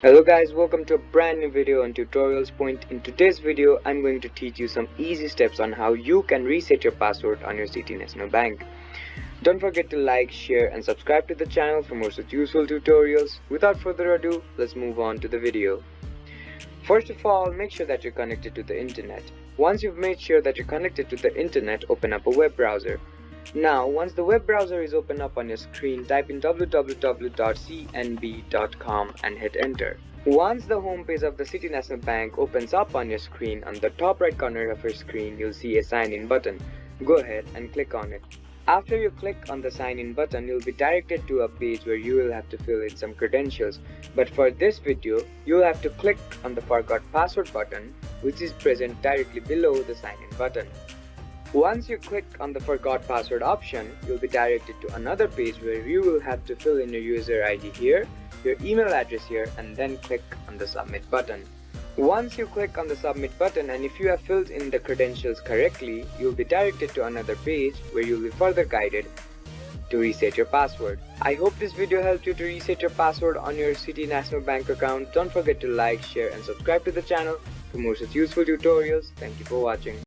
Hello guys, welcome to a brand new video on Tutorials Point. In today's video, I'm going to teach you some easy steps on how you can reset your password on your City National Bank. Don't forget to like, share and subscribe to the channel for more such useful tutorials. Without further ado, let's move on to the video. First of all, make sure that you're connected to the internet. Once you've made sure that you're connected to the internet, open up a web browser. Now, once the web browser is open up on your screen, type in www.cnb.com and hit enter. Once the home page of the City National Bank opens up on your screen, on the top right corner of your screen, you'll see a sign in button. Go ahead and click on it. After you click on the sign in button, you'll be directed to a page where you will have to fill in some credentials. But for this video, you'll have to click on the forgot password button, which is present directly below the sign in button. Once you click on the forgot password option, you'll be directed to another page where you will have to fill in your user ID here, your email address here, and then click on the submit button. Once you click on the submit button, and if you have filled in the credentials correctly, you'll be directed to another page where you'll be further guided to reset your password. I hope this video helped you to reset your password on your City National Bank account. Don't forget to like, share and subscribe to the channel for more such useful tutorials. Thank you for watching.